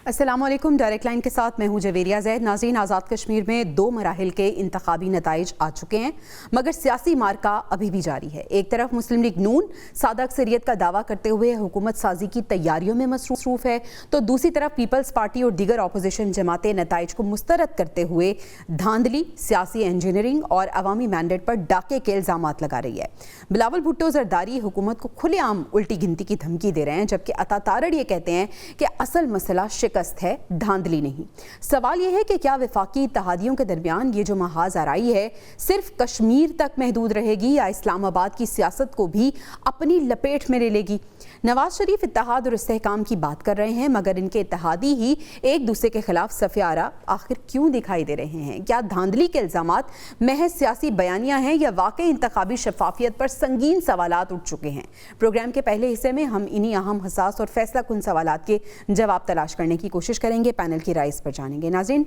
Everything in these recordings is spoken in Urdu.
السلام علیکم، ڈائریکٹ لائن کے ساتھ میں ہوں جویریہ زید۔ ناظرین، آزاد کشمیر میں 2 مراحل کے انتخابی نتائج آ چکے ہیں، مگر سیاسی مارکا ابھی بھی جاری ہے۔ ایک طرف مسلم لیگ نون سادہ اکثریت کا دعویٰ کرتے ہوئے حکومت سازی کی تیاریوں میں مصروف ہے، تو دوسری طرف پیپلز پارٹی اور دیگر اپوزیشن جماعتیں نتائج کو مسترد کرتے ہوئے دھاندلی، سیاسی انجینئرنگ اور عوامی مینڈیٹ پر ڈاکے کے الزامات لگا رہی ہے۔ بلاول بھٹو زرداری حکومت کو کھلے عام الٹی گنتی کی دھمکی دے رہے ہیں، جبکہ عطا تارڑ یہ کہتے ہیں کہ اصل مسئلہ شکست ہے، دھاندلی نہیں۔ سوال یہ ہے کہ کیا وفاقی اتحادیوں کے درمیان یہ جو محاذ آرائی ہے صرف کشمیر تک محدود رہے گی یا اسلام آباد کی سیاست کو بھی اپنی لپیٹ میں لے لے گی؟ نواز شریف اتحاد اور استحکام کی بات کر رہے ہیں، مگر ان کے اتحادی ہی ایک دوسرے کے خلاف صف آرا آخر کیوں دکھائی دے رہے ہیں؟ کیا دھاندلی کے الزامات محض سیاسی بیانیاں ہیں یا واقعی انتخابی شفافیت پر سنگین سوالات اٹھ چکے ہیں؟ پروگرام کے پہلے حصے میں ہم انہی اہم، حساس اور فیصلہ کن سوالات کے جواب تلاش کرنے کی کوشش کریں گے، پینل کی رائے اس پر جانیں گے۔ ناظرین،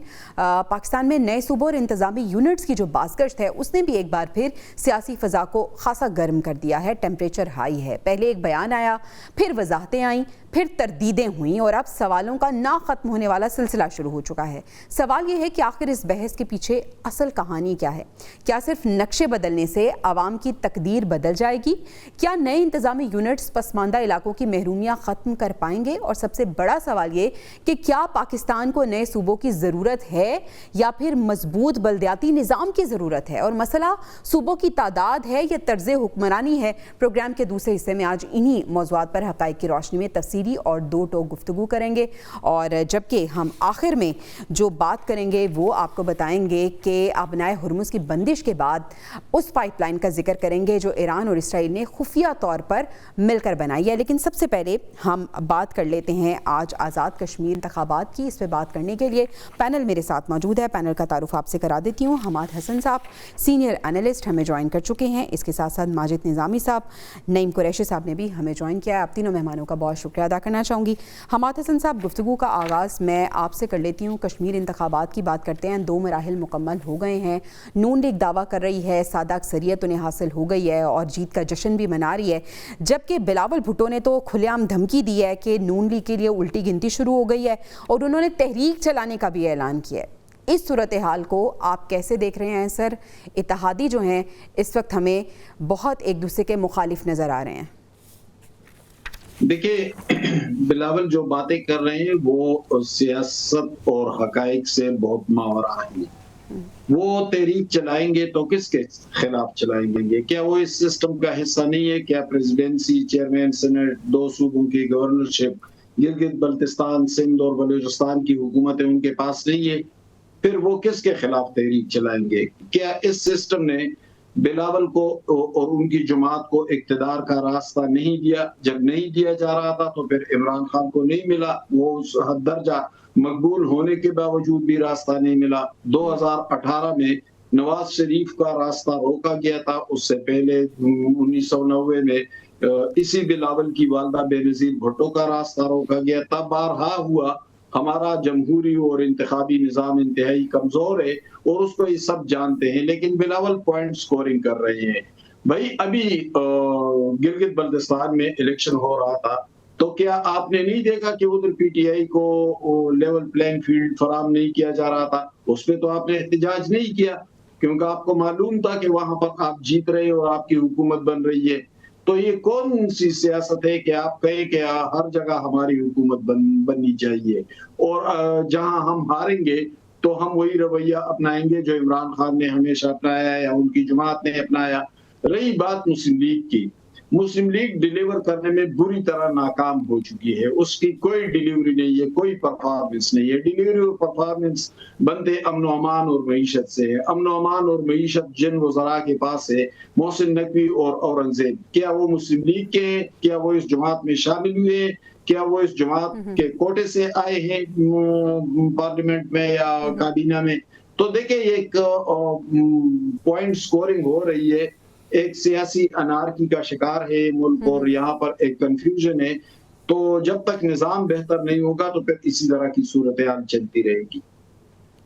پاکستان میں نئے صوبوں اور انتظامی یونٹس کی جو بازگشت ہے اس نے بھی ایک بار پھر سیاسی فضا کو خاصا گرم کر دیا ہے۔ ٹیمپریچر ہائی ہے، پہلے ایک بیان آیا، پھر وضاحتیں آئیں، پھر تردیدیں ہوئیں اور اب سوالوں کا نہ ختم ہونے والا سلسلہ شروع ہو چکا ہے۔ سوال یہ ہے کہ آخر اس بحث کے پیچھے اصل کہانی کیا ہے؟ کیا صرف نقشے بدلنے سے عوام کی تقدیر بدل جائے گی؟ کیا نئے انتظامی یونٹس پسماندہ علاقوں کی محرومیاں ختم کر پائیں گے؟ اور سب سے بڑا سوال یہ کہ کیا پاکستان کو نئے صوبوں کی ضرورت ہے یا پھر مضبوط بلدیاتی نظام کی ضرورت ہے؟ اور مسئلہ صوبوں کی تعداد ہے یا طرز حکمرانی ہے؟ پروگرام کے دوسرے حصے میں آج انہی موضوعات پر حقائق کی روشنی میں تفصیلی اور دو ٹوک گفتگو کریں گے، اور جبکہ ہم آخر میں جو بات کریں گے وہ آپ کو بتائیں گے کہ ابنائے ہرمز کی بندش کے بعد اس پائپ لائن کا ذکر کریں گے جو ایران اور اسرائیل نے خفیہ طور پر مل کر بنائی ہے۔ لیکن سب سے پہلے ہم بات کر لیتے ہیں آج آزاد کشمیر انتخابات کی۔ اس پہ بات کرنے کے لیے پینل میرے ساتھ موجود ہے۔ پینل کا تعارف آپ سے کرا دیتی ہوں۔ حماد حسن صاحب سینئر اینالسٹ ہمیں جوائن کر چکے ہیں، اس کے ساتھ ساتھ ماجد نظامی صاحب، نعیم قریشی صاحب نے بھی ہمیں جوائن کیا ہے۔ آپ تینوں مہمانوں کا بہت شکریہ ادا کرنا چاہوں گی۔ حماد حسن صاحب، گفتگو کا آغاز میں آپ سے کر لیتی ہوں۔ کشمیر انتخابات کی بات کرتے ہیں، 2 مراحل مکمل ہو گئے ہیں۔ نون لیگ دعویٰ کر رہی ہے سادہ اکثریت انہیں حاصل ہو گئی ہے اور جیت کا جشن بھی منا رہی ہے، جبکہ بلاول بھٹو نے تو کھلے عام دھمکی دی ہے کہ نون لیگ کے لیے الٹی گنتی شروع ہو گئی ہے اور انہوں نے تحریک چلانے کا بھی اعلان کیا ہے۔ اس صورتحال کو آپ کیسے دیکھ رہے ہیں سر؟ اتحادی جو ہیں اس وقت ہمیں بہت ایک دوسرے کے مخالف نظر آ رہے ہیں۔ دیکھیں، بلاول جو باتیں کر رہے ہیں وہ سیاست اور حقائق سے بہت ماورا ہیں۔ وہ تحریک چلائیں گے تو کس کے خلاف چلائیں گے؟ کیا وہ اس سسٹم کا حصہ نہیں ہے؟ کیا پریزیڈنسی، چیئرمین سینٹ، 2 صوبوں کی گورنرشپ، گلگت بلتستان، سندھ اور بلوچستان کی حکومتیں ان کے پاس نہیں ہے؟ پھر وہ کس کے خلاف تحریک چلائیں گے؟ کیا اس سسٹم نے بلاول کو اور ان کی جماعت کو اقتدار کا راستہ نہیں دیا؟ جب نہیں دیا جا رہا تھا تو پھر عمران خان کو نہیں ملا، وہ اس حد درجہ مقبول ہونے کے باوجود بھی راستہ نہیں ملا۔ 2018 میں نواز شریف کا راستہ روکا گیا تھا، اس سے پہلے 1990 میں اسی بلاول کی والدہ بے نظیر بھٹو کا راستہ روکا گیا تھا۔ بارہا ہوا، ہمارا جمہوری اور انتخابی نظام انتہائی کمزور ہے اور اس کو یہ سب جانتے ہیں، لیکن بلاول پوائنٹ سکورنگ کر رہے ہیں۔ بھائی ابھی گلگت بلتستان میں الیکشن ہو رہا تھا تو کیا آپ نے نہیں دیکھا کہ ادھر پی ٹی آئی کو لیول پلینگ فیلڈ فراہم نہیں کیا جا رہا تھا؟ اس پہ تو آپ نے احتجاج نہیں کیا کیونکہ آپ کو معلوم تھا کہ وہاں پر آپ جیت رہے اور آپ کی حکومت بن رہی ہے۔ تو یہ کون سی سیاست ہے کہ آپ کہیں کہ ہر جگہ ہماری حکومت بننی چاہیے اور جہاں ہم ہاریں گے تو ہم وہی رویہ اپنائیں گے جو عمران خان نے ہمیشہ اپنایا یا ان کی جماعت نے اپنایا؟ رہی بات مسلم لیگ کی، مسلم لیگ ڈیلیور کرنے میں بری طرح ناکام ہو چکی ہے۔ اس کی کوئی ڈیلیوری نہیں ہے، کوئی پرفارمنس نہیں ہے۔ ڈیلیوری اور پرفارمنس بنتے امن و امان اور معیشت سے ہے۔ امن و امان اور معیشت جن وزراء کے پاس ہے، محسن نقوی اور اورنگزیب، کیا وہ مسلم لیگ کے ہیں؟ کیا وہ اس جماعت میں شامل ہوئے ہیں؟ کیا وہ اس جماعت کے کوٹے سے آئے ہیں پارلیمنٹ میں یا کابینہ میں؟ تو دیکھیں یہ ایک پوائنٹ سکورنگ ہو رہی ہے، ایک سیاسی انارکی کا شکار ہے ملک اور یہاں پر ایک کنفیوژن ہے۔ تو جب تک نظام بہتر نہیں ہوگا تو پھر اسی طرح کی صورتحال چلتی رہے گی۔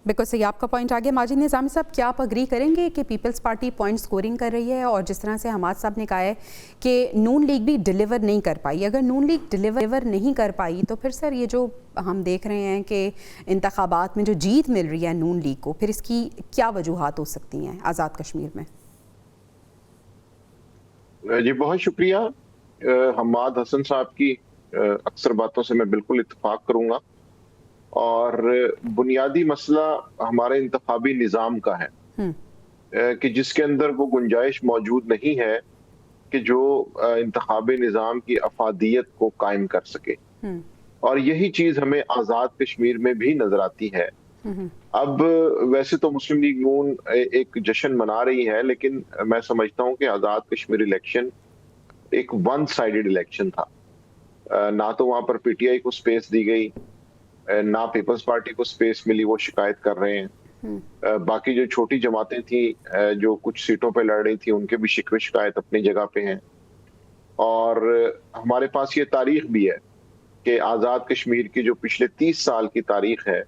بالکل صحیح آپ کا پوائنٹ آ گیا. ماجد نظامی صاحب, کیا آپ اگری کریں گے کہ پیپلز پارٹی پوائنٹ سکورنگ کر رہی ہے, اور جس طرح سے حماد صاحب نے کہا ہے کہ نون لیگ بھی ڈیلیور نہیں کر پائی, اگر نون لیگ ڈیلیور نہیں کر پائی تو پھر سر یہ جو ہم دیکھ رہے ہیں کہ انتخابات میں جو جیت مل رہی ہے نون لیگ کو, پھر اس کی کیا وجوہات ہو سکتی ہیں آزاد کشمیر میں؟ جی بہت شکریہ. حماد حسن صاحب کی اکثر باتوں سے میں بالکل اتفاق کروں گا, اور بنیادی مسئلہ ہمارے انتخابی نظام کا ہے کہ جس کے اندر وہ گنجائش موجود نہیں ہے کہ جو انتخابی نظام کی افادیت کو قائم کر سکے, اور یہی چیز ہمیں آزاد کشمیر میں بھی نظر آتی ہے. اب ویسے تو مسلم لیگ نون ایک جشن منا رہی ہے, لیکن میں سمجھتا ہوں کہ آزاد کشمیر الیکشن ایک ون سائیڈڈ الیکشن تھا. نہ تو وہاں پر پی ٹی آئی کو سپیس دی گئی, نہ پیپلز پارٹی کو سپیس ملی, وہ شکایت کر رہے ہیں. باقی جو چھوٹی جماعتیں تھیں جو کچھ سیٹوں پہ لڑ رہی تھیں, ان کے بھی شکوے شکایت اپنی جگہ پہ ہیں. اور ہمارے پاس یہ تاریخ بھی ہے کہ آزاد کشمیر کی جو پچھلے 30 سال کی تاریخ ہے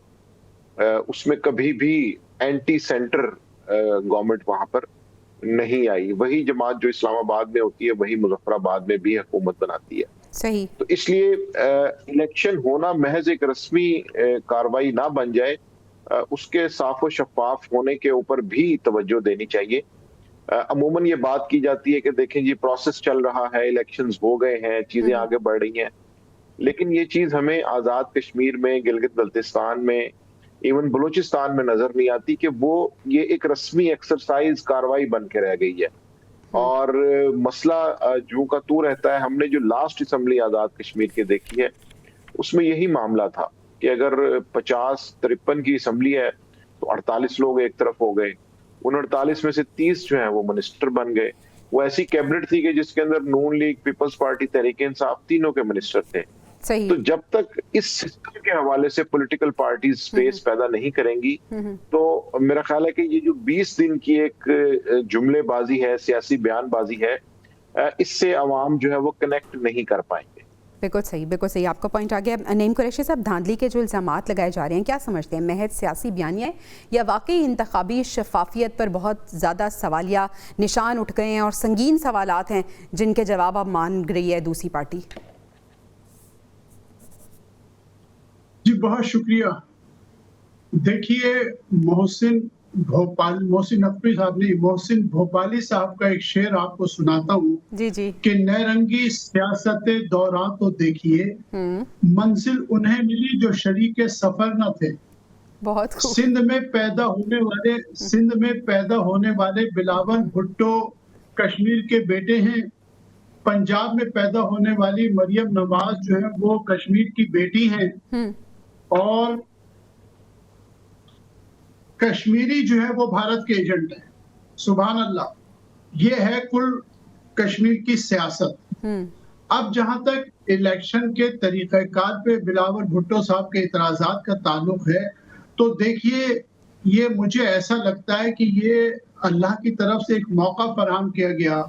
اس میں کبھی بھی اینٹی سینٹر گورنمنٹ وہاں پر نہیں آئی. وہی جماعت جو اسلام آباد میں ہوتی ہے وہی مظفر آباد میں بھی حکومت بناتی ہے. صحیح. تو اس لیے الیکشن ہونا محض ایک رسمی کاروائی نہ بن جائے, اس کے صاف و شفاف ہونے کے اوپر بھی توجہ دینی چاہیے. عموماً یہ بات کی جاتی ہے کہ دیکھیں جی پروسیس چل رہا ہے, الیکشنز ہو گئے ہیں, چیزیں آگے بڑھ رہی ہیں, لیکن یہ چیز ہمیں آزاد کشمیر میں, گلگت بلتستان میں, ایون بلوچستان میں نظر نہیں آتی کہ وہ یہ ایک رسمی ایکسرسائز کاروائی بن کے رہ گئی ہے. اور مسئلہ جو کا تو رہتا ہے, ہم نے جو لاسٹ اسمبلی آزاد کشمیر کے دیکھی ہے اس میں یہی معاملہ تھا کہ اگر 50-53 کی اسمبلی ہے تو 48 لوگ ایک طرف ہو گئے, ان 48 میں سے 30 جو ہیں وہ منسٹر بن گئے. وہ ایسی کیبنٹ تھی کہ جس کے اندر نون league, Peoples party, Tehreek Insaf تینوں کے منسٹر تھے. صحیح. تو جب تک اس سسٹم کے حوالے سے پولیٹیکل پارٹیز سپیس پیدا نہیں کریں گی تو میرا خیال ہے کہ یہ جو 20 دن کی ایک جملے بازی ہے, سیاسی بیان بازی ہے, اس سے عوام جو ہے وہ کنیکٹ نہیں کر پائیں گے. بالکل صحیح, بالکل صحیح آپ کا پوائنٹ آ گیا. نعیم قریشی صاحب, دھاندلی کے جو الزامات لگائے جا رہے ہیں کیا سمجھتے ہیں, محض سیاسی بیانیہ ہے یا واقعی انتخابی شفافیت پر بہت زیادہ سوالیہ نشان اٹھ گئے ہیں اور سنگین سوالات ہیں جن کے جواب اب مانگ رہی ہے دوسری پارٹی؟ جی بہت شکریہ. دیکھیے محسن نقوی صاحب نے, محسن بھوپالی صاحب کا ایک شعر آپ کو سناتا ہوں جی جی. کہ نیرنگی سیاست دوران تو دیکھیے, منزل انہیں ملی جو شریک سفر نہ تھے. بہت خوب. سندھ میں پیدا ہونے والے بلاول بھٹو کشمیر کے بیٹے ہیں. پنجاب میں پیدا ہونے والی مریم نواز جو ہے وہ کشمیر کی بیٹی ہیں. اور کشمیری جو ہے وہ بھارت کے ایجنٹ ہیں. سبحان اللہ, یہ ہے کل کشمیر کی سیاست. اب جہاں تک الیکشن کے طریقہ کار پہ بلاول بھٹو صاحب کے اعتراضات کا تعلق ہے, تو دیکھیے یہ مجھے ایسا لگتا ہے کہ یہ اللہ کی طرف سے ایک موقع فراہم کیا گیا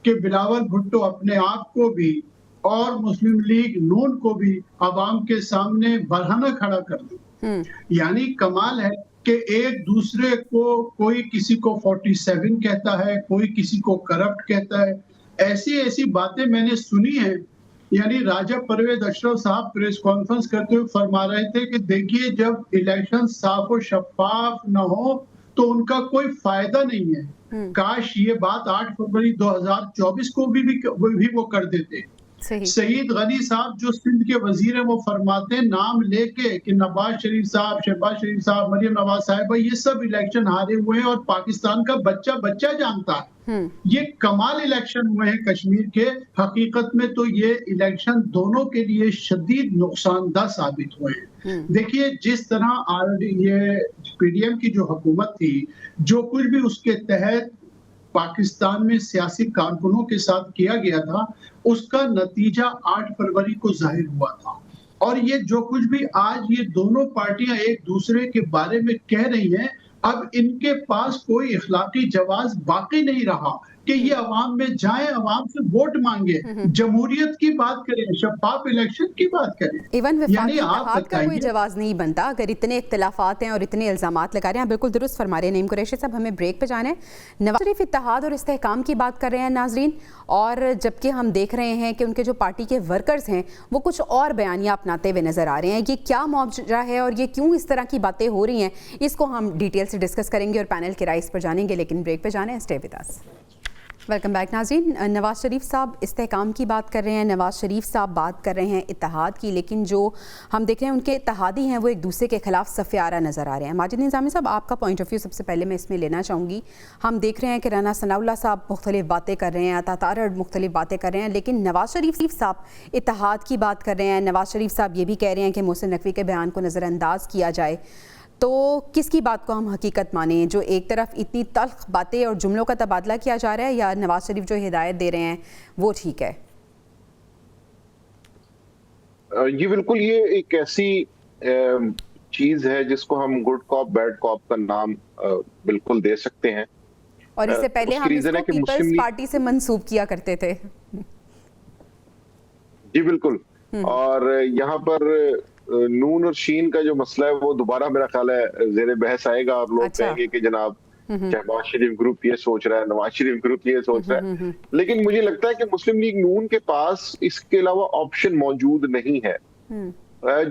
کہ بلاول بھٹو اپنے آپ کو بھی اور مسلم لیگ نون کو بھی عوام کے سامنے برہنہ کھڑا کر دیں. یعنی کمال ہے کہ ایک دوسرے کو, کوئی کسی کو 47 کہتا ہے, کوئی کسی کو کرپٹ کہتا ہے. ایسی باتیں میں نے سنی ہیں. یعنی راجہ پرویز اشرف صاحب پریس کانفرنس کرتے ہوئے فرما رہے تھے کہ دیکھیے جب الیکشن صاف و شفاف نہ ہو تو ان کا کوئی فائدہ نہیں ہے. کاش یہ بات 8 فروری 2024 کو بھی وہ کر دیتے. سعید غنی صاحب جو سندھ کے وزیر ہیں وہ فرماتے ہیں نام لے کے کہ نواز شریف صاحب, شہباز شریف صاحب, مریم نواز صاحبہ یہ سب الیکشن ہارے ہوئے ہیں اور پاکستان کا بچہ جانتا ہے. یہ کمال الیکشن ہوئے ہیں کشمیر کے. حقیقت میں تو یہ الیکشن دونوں کے لیے شدید نقصان دہ ثابت ہوئے ہیں. دیکھیے جس طرح یہ پی ڈی ایم کی جو حکومت تھی, جو کچھ بھی اس کے تحت پاکستان میں سیاسی کارکنوں کے ساتھ کیا گیا تھا اس کا نتیجہ 8 فروری کو ظاہر ہوا تھا. اور یہ جو کچھ بھی آج یہ دونوں پارٹیاں ایک دوسرے کے بارے میں کہہ رہی ہیں, اب ان کے پاس کوئی اخلاقی جواز باقی نہیں رہا. کہ یہ عوام میں جائیں, عوام سے ووٹ مانگے, جمہوریت کی بات کریں, شفاف الیکشن کی بات کریں. ایون وفاقی یعنی آپ اتحاد کا کوئی بتائیے, جواز نہیں بنتا اگر اتنے اختلافات ہیں اور اتنے الزامات لگا رہے ہیں. بالکل درست فرما رہے ہیں نعیم قریشی صاحب. ہمیں بریک پہ جانا ہے. نواز شریف اتحاد اور استحکام کی بات کر رہے ہیں ناظرین, اور جبکہ ہم دیکھ رہے ہیں کہ ان کے جو پارٹی کے ورکرز ہیں وہ کچھ اور بیانیہ اپناتے ہوئے نظر آ رہے ہیں. یہ کیا ماجرا ہے اور یہ کیوں اس طرح کی باتیں ہو رہی ہیں, اس کو ہم ڈیٹیل سے ڈسکس کریں گے اور پینل کے رائے اس پر جانیں گے, لیکن بریک پہ جانا ہے. Stay with us. Welcome back ناظرین. نواز شریف صاحب استحکام کی بات کر رہے ہیں, نواز شریف صاحب بات کر رہے ہیں اتحاد کی, لیکن جو ہم دیکھ رہے ہیں ان کے اتحادی ہیں وہ ایک دوسرے کے خلاف صف آرا نظر آ رہے ہیں. ماجد نظامی صاحب, آپ کا پوائنٹ آف ویو سب سے پہلے میں اس میں لینا چاہوں گی. ہم دیکھ رہے ہیں کہ رانا ثناء اللہ صاحب مختلف باتیں کر رہے ہیں, عطا تارڑ مختلف باتیں کر رہے ہیں, لیکن نواز شریف صاحب اتحاد کی بات کر رہے ہیں. نواز شریف صاحب یہ بھی کہہ رہے ہیں کہ محسن نقوی کے بیان کو نظر انداز کیا جائے. تو کس کی بات کو ہم حقیقت مانیں, جو ایک طرف اتنی تلخ باتیں اور جملوں کا تبادلہ کیا جا رہا ہے, یا نواز شریف جو ہدایت دے رہے ہیں وہ ٹھیک ہے؟ یہ بالکل یہ ایک ایسی چیز ہے جس کو ہم گڈ کاپ بیڈ کاپ کا نام بالکل دے سکتے ہیں. اور اس سے پہلے ہم اس کو پیپلز پارٹی سے منسوب کیا کرتے تھے. جی بالکل. اور یہاں پر نون اور شین کا جو مسئلہ ہے وہ دوبارہ میرا خیال ہے زیر بحث آئے گا, اور لوگ کہیں گے کہ جناب شہباز شریف گروپ یہ سوچ رہا ہے, نواز شریف گروپ یہ سوچ رہا ہے. لیکن مجھے لگتا ہے کہ مسلم لیگ نون کے پاس اس کے علاوہ آپشن موجود نہیں ہے.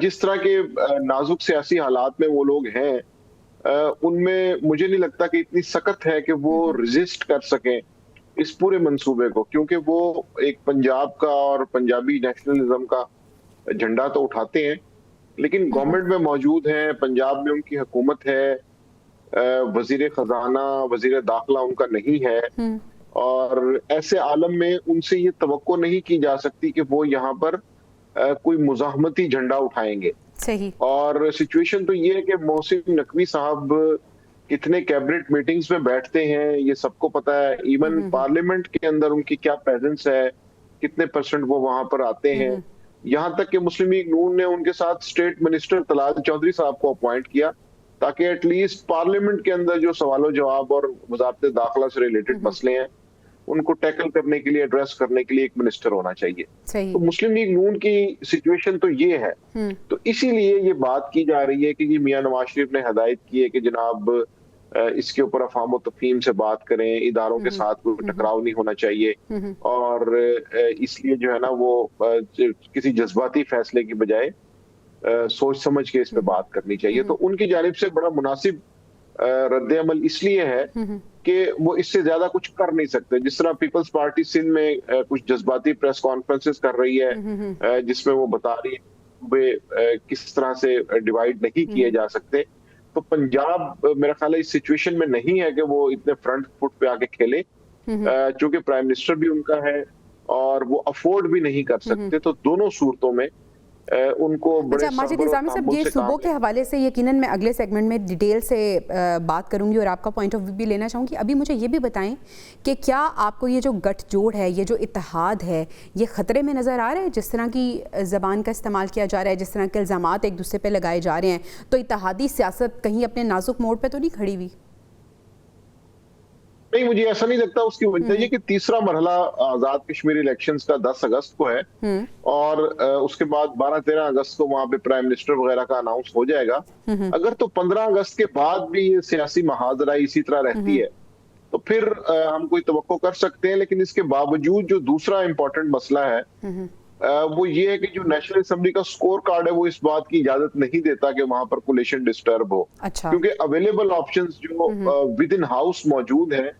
جس طرح کے نازک سیاسی حالات میں وہ لوگ ہیں, ان میں مجھے نہیں لگتا کہ اتنی سخت ہے کہ وہ ریزسٹ کر سکیں اس پورے منصوبے کو, کیونکہ وہ ایک پنجاب کا اور پنجابی نیشنلزم کا جھنڈا تو اٹھاتے ہیں, لیکن گورنمنٹ میں موجود ہیں, پنجاب میں ان کی حکومت ہے, وزیر خزانہ وزیر داخلہ ان کا نہیں ہے, اور ایسے عالم میں ان سے یہ توقع نہیں کی جا سکتی کہ وہ یہاں پر کوئی مزاحمتی جھنڈا اٹھائیں گے. صحیح. اور سچویشن تو یہ ہے کہ محسن نقوی صاحب کتنے کیبنٹ میٹنگز میں بیٹھتے ہیں یہ سب کو پتا ہے. ایون پارلیمنٹ کے اندر ان کی کیا پریزنس ہے, کتنے پرسنٹ وہ وہاں پر آتے ہیں. یہاں تک کہ مسلم لیگ نون نے ان کے ساتھ اسٹیٹ منسٹر طلال چودھری صاحب کو اپوائنٹ کیا تاکہ ایٹ لیسٹ پارلیمنٹ کے اندر جو سوال و جواب اور وزارت داخلہ سے ریلیٹڈ مسئلے ہیں ان کو ٹیکل کرنے کے لیے, ایڈریس کرنے کے لیے ایک منسٹر ہونا چاہیے. تو مسلم لیگ نون کی سچویشن تو یہ ہے. تو اسی لیے یہ بات کی جا رہی ہے کہ جی میاں نواز شریف نے ہدایت کی ہے کہ جناب اس کے اوپر افہام و تفہیم سے بات کریں, اداروں کے ساتھ کوئی ٹکراؤ نہیں ہونا چاہیے, اور اس لیے جو ہے نا وہ کسی جذباتی فیصلے کی بجائے سوچ سمجھ کے اس پہ بات کرنی چاہیے. تو ان کی جانب سے بڑا مناسب رد عمل اس لیے ہے کہ وہ اس سے زیادہ کچھ کر نہیں سکتے. جس طرح پیپلز پارٹی سندھ میں کچھ جذباتی پریس کانفرنسز کر رہی ہے جس میں وہ بتا رہی ہے کس طرح سے ڈیوائیڈ نہیں کیے جا سکتے, تو پنجاب میرا خیال ہے اس سچویشن میں نہیں ہے کہ وہ اتنے فرنٹ فٹ پہ آگے کھیلے, چونکہ پرائم منسٹر بھی ان کا ہے اور وہ افورڈ بھی نہیں کر سکتے. تو دونوں صورتوں میں ان کو بڑے ماجد نظامی صاحب, یہ صوبوں کے حوالے سے یقیناً میں اگلے سیگمنٹ میں ڈیٹیل سے بات کروں گی اور آپ کا پوائنٹ آف ویو بھی لینا چاہوں گی. ابھی مجھے یہ بھی بتائیں کہ کیا آپ کو یہ جو گٹھ جوڑ ہے, یہ جو اتحاد ہے, یہ خطرے میں نظر آ رہا ہے؟ جس طرح کی زبان کا استعمال کیا جا رہا ہے, جس طرح کے الزامات ایک دوسرے پہ لگائے جا رہے ہیں, تو اتحادی سیاست کہیں اپنے نازک موڑ پہ تو نہیں کھڑی ہوئی؟ نہیں, مجھے ایسا نہیں لگتا. اس کی وجہ یہ کہ تیسرا مرحلہ آزاد کشمیر الیکشنز کا 10 اگست کو ہے, اور اس کے بعد 12-13 اگست کو وہاں پہ پرائم منسٹر وغیرہ کا اناؤنس ہو جائے گا. اگر تو 15 اگست کے بعد بھی یہ سیاسی محاذرہ اسی طرح رہتی ہے تو پھر ہم کوئی توقع کر سکتے ہیں. لیکن اس کے باوجود جو دوسرا امپورٹنٹ مسئلہ ہے وہ یہ ہے کہ جو نیشنل اسمبلی کا سکور کارڈ ہے وہ اس بات کی اجازت نہیں دیتا کہ وہاں پر کولیشن ڈسٹرب ہو, کیونکہ اویلیبل آپشنز جو ود ان ہاؤس موجود ہیں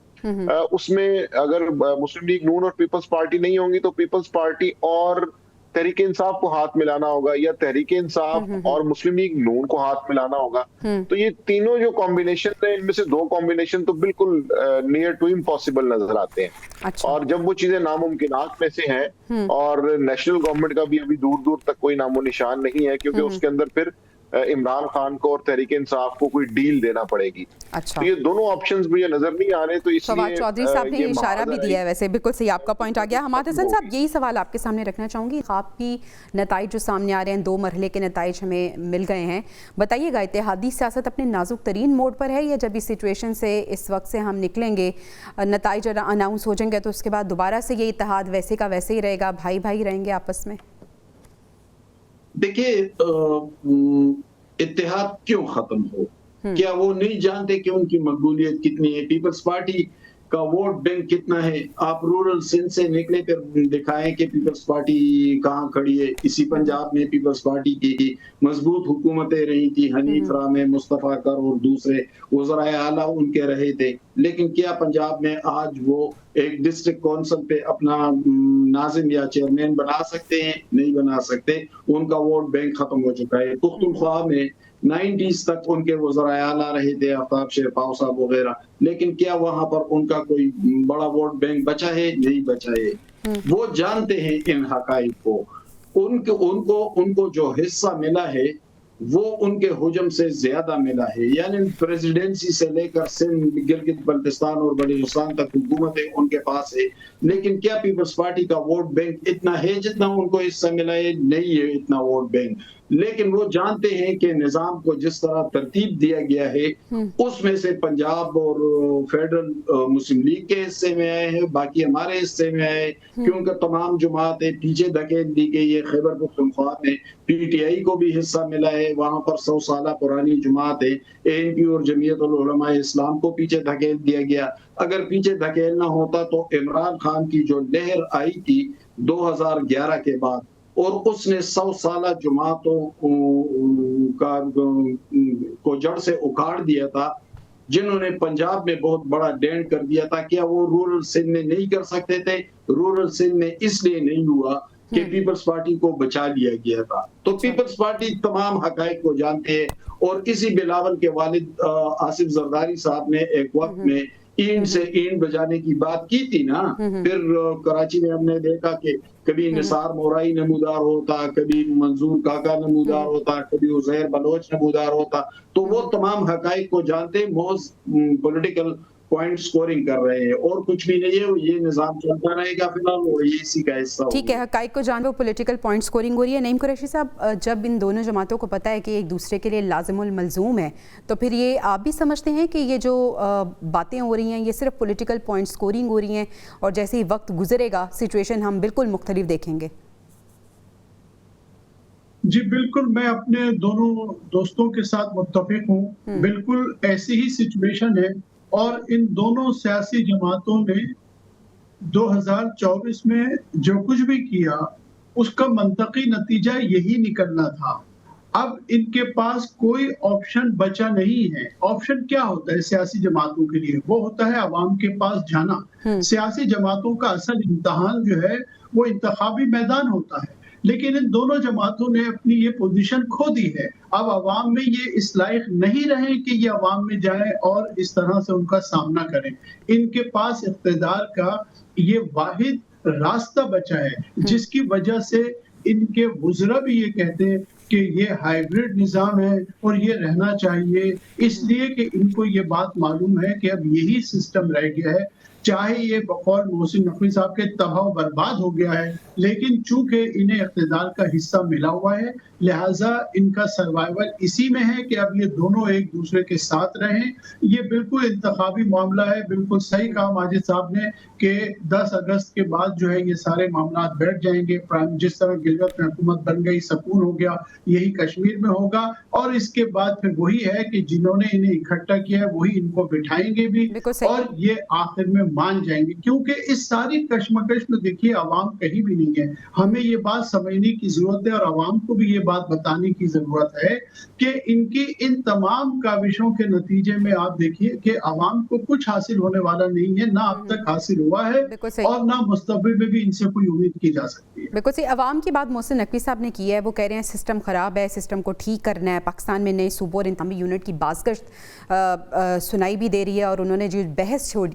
اس میں اگر مسلم لیگ نون اور پیپلز پارٹی نہیں ہوں گی تو پیپلز پارٹی اور تحریک انصاف کو ہاتھ ملانا ہوگا, یا تحریک انصاف اور مسلم لیگ نون کو ہاتھ ملانا ہوگا. تو یہ تینوں جو کمبینیشن ہیں ان میں سے 2 کمبینیشن تو بالکل نیئر ٹو امپاسبل نظر آتے ہیں. اور جب وہ چیزیں ناممکنات میں سے ہیں, اور نیشنل گورنمنٹ کا بھی ابھی دور دور تک کوئی نام و نشان نہیں ہے, کیونکہ اس کے اندر پھر عمران خان کو اور تحریک انصاف کو کوئی ڈیل دینا پڑے گی. اچھا, تو یہ دونوں آپشنز مجھے نظر نہیں آ رہے, تو اس فواد لیے چودھری صاحب نے اشارہ بھی دیا ہے, ویسے بالکل صحیح آپ کا پوائنٹ آ گیا. حماد حسن صاحب, یہی سوال آپ کے سامنے رکھنا چاہوں گی. خواب کی نتائج جو سامنے آ رہے ہیں, 2 مرحلے کے نتائج ہمیں مل گئے ہیں, بتائیے گا اتحادی سیاست اپنے نازک ترین موڈ پر ہے, یا جب اس سچویشن سے اس وقت سے ہم نکلیں گے, نتائج اناؤنس ہو جائیں گے, تو اس کے بعد دوبارہ سے یہ اتحاد ویسے کا ویسے ہی رہے گا, بھائی بھائی رہیں گے آپس میں؟ دیکھیے, اتحاد کیوں ختم ہو, کیا وہ نہیں جانتے کہ ان کی مقبولیت کتنی ہے, پیپلز پارٹی کا ووٹ بینک کتنا ہے؟ آپ رورل سندھ سے نکلے پھر دکھائیں کہ پیپلز پارٹی کہاں کھڑی ہے. اسی پنجاب میں پیپلز پارٹی کی مضبوط حکومتیں رہی تھی, حنیف رحمہ, مصطفیٰ کر اور دوسرے وزرائے اعلیٰ ان کے رہے تھے, لیکن کیا پنجاب میں آج وہ ایک ڈسٹرکٹ کونسل پہ اپنا ناظم یا چیئرمین بنا سکتے ہیں؟ نہیں بنا سکتے. ان کا ووٹ بینک ختم ہو چکا ہے. پختونخوا میں 90s تک ان کے وزرائے اعلیٰ رہے تھے, آفتاب شیرپاؤ صاحب وغیرہ, لیکن کیا وہاں پر ان کا کوئی بڑا ووٹ بینک بچا ہے؟ نہیں بچا ہے. وہ جانتے ہیں ان حقائق کو. ان کو جو حصہ ملا ہے وہ ان کے حجم سے زیادہ ملا ہے. یعنی پریزیڈنسی سے لے کر سندھ, گلگت بلتستان اور بلوچستان تک حکومتیں ان کے پاس ہے, لیکن کیا پیپلز پارٹی کا ووٹ بینک اتنا ہے جتنا ان کو حصہ ملا ہے؟ نہیں ہے اتنا ووٹ بینک. لیکن وہ جانتے ہیں کہ نظام کو جس طرح ترتیب دیا گیا ہے اس میں سے پنجاب اور فیڈرل مسلم لیگ کے حصے میں آئے ہیں, باقی ہمارے حصے میں آئے, کیونکہ تمام جماعتیں پیچھے دھکیل دی گئی ہے. خیبر پختونخوا میں پی ٹی آئی کو بھی حصہ ملا ہے, وہاں پر 100 سالہ پرانی جماعت ہے ANP اور جمعیت العلماء اسلام کو پیچھے دھکیل دیا گیا. اگر پیچھے دھکیلنا ہوتا تو عمران خان کی جو لہر آئی تھی 2011 کے بعد, اور اس نے 100 سالہ جماعتوں کو جڑ سے اکھاڑ دیا تھا, جنہوں نے پنجاب میں بہت بڑا ڈینٹ کر دیا تھا, کیا وہ رورل سندھ میں نہیں کر سکتے تھے؟ رورل سندھ میں اس لیے نہیں ہوا کہ پیپلز پارٹی کو بچا لیا گیا تھا. تو پیپلز پارٹی تمام حقائق کو جانتے ہیں, اور اسی بلاول کے والد آصف زرداری صاحب نے ایک وقت میں اینٹ سے اینٹ بجانے کی بات کی تھی نا. پھر کراچی میں ہم نے دیکھا کہ کبھی نثار مورائی نمودار ہوتا, کبھی منظور کاکا نمودار ہوتا, کبھی عزیر بلوچ نمودار ہوتا. تو وہ تمام حقائق کو جانتے, محض پولیٹیکل پوائنٹ سکورنگ کر رہے ہیں, اور کچھ بھی نہیں ہے. یہ نظام چلتا رہے گا فی الحال, اور یہ اسی کا حصہ ہوگا. ٹھیک ہے, حقائق کو جان وہ پولیٹیکل پوائنٹ سکورنگ ہو رہی ہے. نعیم قریشی صاحب, جب ان دونوں جماعتوں کو پتہ ہے کہ ایک دوسرے کے لیے لازم الملزوم ہے, تو پھر یہ آپ بھی سمجھتے ہیں کہ یہ جو باتیں ہو رہی ہیں یہ صرف پولیٹیکل پوائنٹ سکورنگ ہو رہی ہیں, اور جیسے ہی وقت گزرے گا سچویشن ہم بالکل مختلف دیکھیں گے؟ جی بالکل, میں اپنے دونوں دوستوں کے ساتھ متفق ہوں. بالکل ایسی ہی سچویشن ہے, اور ان دونوں سیاسی جماعتوں نے 2024 میں جو کچھ بھی کیا اس کا منطقی نتیجہ یہی نکلنا تھا. اب ان کے پاس کوئی آپشن بچا نہیں ہے. آپشن کیا ہوتا ہے سیاسی جماعتوں کے لیے؟ وہ ہوتا ہے عوام کے پاس جانا. سیاسی جماعتوں کا اصل امتحان جو ہے وہ انتخابی میدان ہوتا ہے, لیکن ان دونوں جماعتوں نے اپنی یہ پوزیشن کھو دی ہے. اب عوام میں یہ اس لائق نہیں رہے کہ یہ عوام میں جائیں اور اس طرح سے ان کا سامنا کریں. ان کے پاس اقتدار کا یہ واحد راستہ بچا ہے, جس کی وجہ سے ان کے وزراء بھی یہ کہتے ہیں کہ یہ ہائیبریڈ نظام ہے اور یہ رہنا چاہیے, اس لیے کہ ان کو یہ بات معلوم ہے کہ اب یہی سسٹم رہ گیا ہے. چاہے یہ بقول محسن نقوی صاحب کے تباہ و برباد ہو گیا ہے, لیکن چونکہ انہیں اقتدار کا حصہ ملا ہوا ہے, لہٰذا ان کا سروائیول اسی میں ہے کہ اب یہ دونوں ایک دوسرے کے ساتھ رہیں. یہ بالکل انتخابی معاملہ ہے. بالکل صحیح کہا ماجد صاحب نے کہ 10 اگست کے بعد جو ہے یہ سارے معاملات بیٹھ جائیں گے. جس طرح گلگت میں حکومت بن گئی, سکون ہو گیا, یہی کشمیر میں ہوگا, اور اس کے بعد پھر وہی ہے کہ جنہوں نے انہیں اکٹھا کیا ہے وہی ان کو بٹھائیں گے بھی, اور یہ آخر میں مان جائیں گے. کیونکہ اس ساری کشمکش میں دیکھیے عوام کہیں بھی نہیں ہے. ہمیں یہ بات سمجھنے کی ضرورت ہے, اور عوام کو بھی یہ بات بتانے کی ضرورت ہے کہ ان کی ان تمام کاوشوں کے نتیجے میں آپ دیکھیے کہ عوام کو کچھ حاصل ہونے والا نہیں ہے, نہ اب تک حاصل ہوا ہے, اور نہ مستقبل میں بھی ان سے کوئی امید کی جا سکتی ہے. بالکل صحیح. عوام کی بات محسن نقوی صاحب نے کی ہے, وہ کہہ رہے ہیں سسٹم خراب ہے, سسٹم کو ٹھیک کرنا ہے. پاکستان میں نئے صوبوں اور انتخابی یونٹ کی بازگشت سنائی بھی دے رہی ہے, اور انہوں نے جو بحث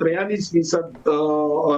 43%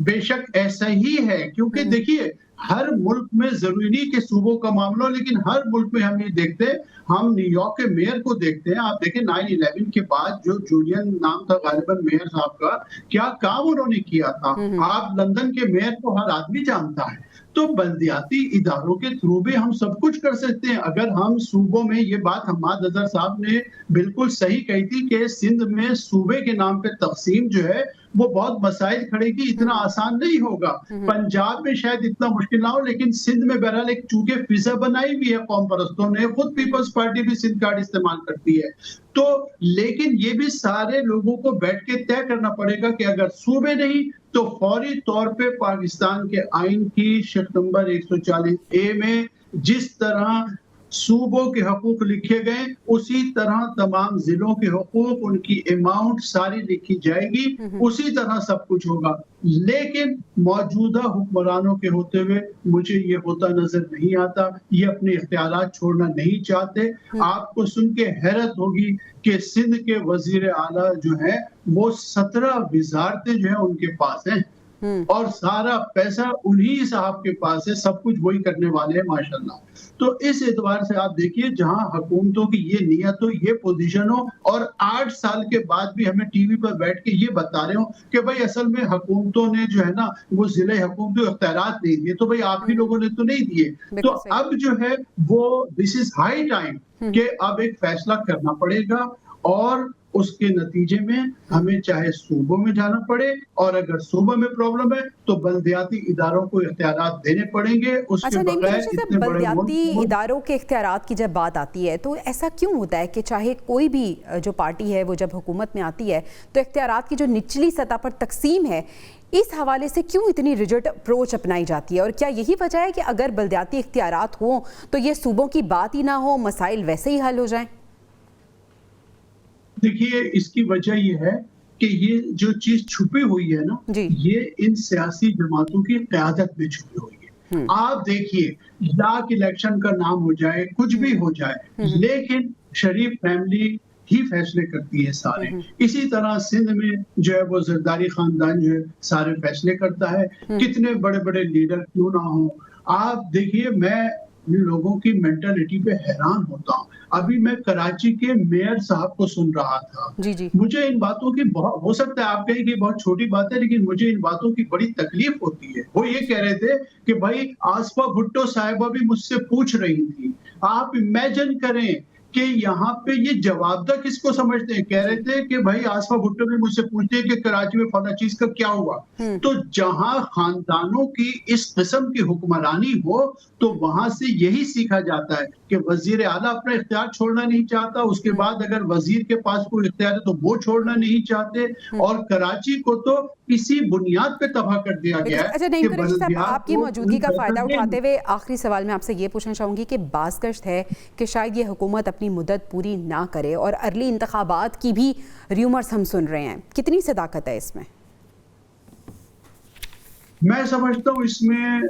بے شک ایسا ہی ہے، کیونکہ دیکھیے ہر ملک میں ضروری نہیں کہ صوبوں کا معاملہ ہو، لیکن ہر ملک میں ہم یہ دیکھتے ہیں، ہم نیو یارک کے میئر کو دیکھتے ہیں، آپ دیکھیں 9/11 کے بعد جو جولین نام تھا غالباً میئر صاحب کا، کیا کام انہوں نے کیا تھا، آپ لندن کے میئر کو ہر آدمی جانتا ہے۔ تو بلدیاتی اداروں کے تھرو بھی ہم سب کچھ کر سکتے ہیں۔ اگر ہم صوبوں میں، یہ بات حماد اظہر صاحب نے بالکل صحیح کہی تھی کہ سندھ میں صوبے کے نام پہ تقسیم جو ہے وہ بہت مسائل کھڑے کی، اتنا آسان نہیں ہوگا۔ پنجاب میں شاید اتنا مشکل نہ ہو، لیکن سندھ میں بہرحال ایک چونکہ فضا بنائی بھی ہے قوم پرستوں نے، خود پیپلز پارٹی بھی سندھ کارڈ استعمال کرتی ہے، تو لیکن یہ بھی سارے لوگوں کو بیٹھ کے طے کرنا پڑے گا کہ اگر صوبے نہیں تو فوری طور پہ پاکستان کے آئین کی شق نمبر 140A میں جس طرح صوبوں کے حقوق لکھے گئے اسی طرح تمام ضلعوں کے حقوق، ان کی اماؤنٹ ساری لکھی جائے گی، اسی طرح سب کچھ ہوگا۔ لیکن موجودہ حکمرانوں کے ہوتے ہوئے مجھے یہ ہوتا نظر نہیں آتا، یہ اپنے اختیارات چھوڑنا نہیں چاہتے۔ آپ کو سن کے حیرت ہوگی کہ سندھ کے وزیر اعلیٰ جو ہے وہ 17 وزارتیں جو ہیں ان کے پاس ہیں، اور سارا پیسہ انہی صاحب کے پاس ہے، سب کچھ وہی کرنے والے ہیں ماشاءاللہ۔ تو اس اعتبار سے آپ دیکھیے جہاں حکومتوں کی یہ نیت ہو، یہ پوزیشن ہو، اور 8 سال کے بعد بھی ہمیں ٹی وی پر بیٹھ کے یہ بتا رہے ہوں کہ بھائی اصل میں حکومتوں نے جو ہے نا وہ ضلع حکومتوں اختیارات نہیں دیے، تو بھائی آپ ہی لوگوں نے تو نہیں دیے۔ تو اب جو ہے وہ دس از ہائی ٹائم کہ اب ایک فیصلہ کرنا پڑے گا، اور اس کے نتیجے میں ہمیں چاہے صوبوں میں جانا پڑے، اور اگر صوبوں میں پرابلم ہے تو بلدیاتی اداروں کو اختیارات دینے پڑیں گے۔ اس کے بغیر اتنے بڑے بلدیاتی اداروں کے اختیارات کی جب بات آتی ہے تو ایسا کیوں ہوتا ہے کہ چاہے کوئی بھی جو پارٹی ہے وہ جب حکومت میں آتی ہے تو اختیارات کی جو نچلی سطح پر تقسیم ہے اس حوالے سے کیوں اتنی ریجڈ اپروچ اپنائی جاتی ہے؟ اور کیا یہی وجہ ہے کہ اگر بلدیاتی اختیارات ہوں تو یہ صوبوں کی بات ہی نہ ہو، مسائل ویسے ہی حل ہو جائیں؟ دیکھیے اس کی وجہ یہ ہے کہ یہ جو چیز چھپی ہوئی ہے نا، یہ ان سیاسی جماعتوں کی قیادت میں چھپی ہوئی ہے۔ آپ دیکھیے لاکھ الیکشن کا نام ہو جائے، کچھ بھی ہو جائے، لیکن شریف فیملی ہی فیصلے کرتی ہے سارے۔ اسی طرح سندھ میں جو ہے وہ زرداری خاندان جو ہے سارے فیصلے کرتا ہے، کتنے بڑے بڑے لیڈر کیوں نہ ہوں۔ آپ دیکھیے میں لوگوں کی مینٹلٹی پہ حیران ہوتا ہوں۔ ابھی میں کراچی کے میئر صاحب کو سن رہا تھا، مجھے ان باتوں کی ہو سکتا ہے آپ کہیں کہ بہت چھوٹی بات ہے، لیکن مجھے ان باتوں کی بڑی تکلیف ہوتی ہے۔ وہ یہ کہہ رہے تھے کہ بھائی آصفہ بھٹو صاحبہ بھی مجھ سے پوچھ رہی تھی۔ آپ امیجن کریں کہ یہاں پہ یہ جواب دہ کس کو سمجھتے ہیں؟ کہہ رہے تھے کہ بھائی آصفہ بھٹو بھی مجھ سے پوچھتے ہیں کہ کراچی میں فلاں چیز کا کیا ہوا۔ تو جہاں خاندانوں کی اس قسم کی حکمرانی ہو تو وہاں سے یہی سیکھا جاتا ہے کہ وزیر اعلیٰ اپنا اختیار چھوڑنا نہیں چاہتا، اس کے بعد اگر وزیر کے پاس کوئی اختیار ہے تو وہ چھوڑنا نہیں چاہتے، اور کراچی کو تو اسی بنیاد پہ تباہ کر دیا گیا ہے۔ اچھا نعیم قریشی صاحب، آپ کی موجودگی کا فائدہ اٹھاتے ہوئے آخری سوال میں آپ سے یہ پوچھنا چاہوں گی کہ بازگشت ہے کہ شاید یہ حکومت اپنی مدت پوری نہ کرے، اور ارلی انتخابات کی بھی ریومرز ہم سن رہے ہیں، کتنی صداقت ہے اس میں؟ میں سمجھتا ہوں اس میں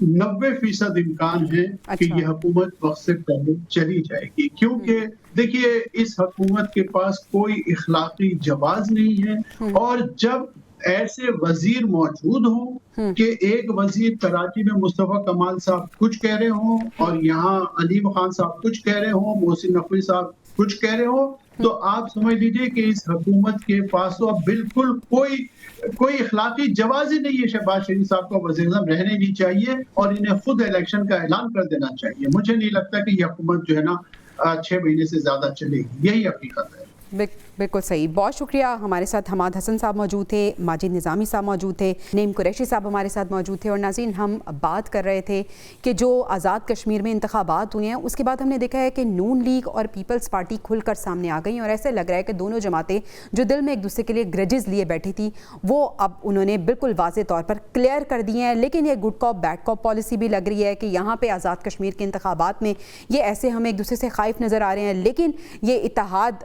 90% امکان ہے کہ یہ حکومت وقت سے پہلے چلی جائے گی، کیونکہ دیکھیے اس حکومت کے پاس کوئی اخلاقی جواز نہیں ہے، اور جب ایسے وزیر موجود ہوں کہ ایک وزیر کراچی میں مصطفیٰ کمال صاحب کچھ کہہ رہے ہوں اور یہاں علیم خان صاحب کچھ کہہ رہے ہوں، محسن نقوی صاحب کچھ کہہ رہے ہوں، تو آپ سمجھ لیجئے کہ اس حکومت کے پاس تو اب بالکل کوئی اخلاقی جواز ہی نہیں ہے۔ شہباز شریف صاحب کو وزیر اعظم رہنے نہیں چاہیے، اور انہیں خود الیکشن کا اعلان کر دینا چاہیے۔ مجھے نہیں لگتا کہ یہ حکومت جو ہے نا 6 مہینے سے زیادہ چلے گی، یہی حقیقت ہے۔ بالکل صحیح، بہت شکریہ۔ ہمارے ساتھ حماد حسن صاحب موجود تھے، ماجد نظامی صاحب موجود تھے، نعیم قریشی صاحب ہمارے ساتھ موجود تھے، اور ناظرین ہم بات کر رہے تھے کہ جو آزاد کشمیر میں انتخابات ہوئے ہیں اس کے بعد ہم نے دیکھا ہے کہ نون لیگ اور پیپلز پارٹی کھل کر سامنے آ گئی، اور ایسے لگ رہا ہے کہ دونوں جماعتیں جو دل میں ایک دوسرے کے لیے گرجز لیے بیٹھی تھی وہ اب انہوں نے بالکل واضح طور پر کلیئر کر دی ہیں۔ لیکن یہ گڈ کاپ بیڈ کاپ پالیسی بھی لگ رہی ہے کہ یہاں پہ آزاد کشمیر کے انتخابات میں یہ ایسے ہمیں ایک دوسرے سے خائف نظر آ رہے ہیں، لیکن یہ اتحاد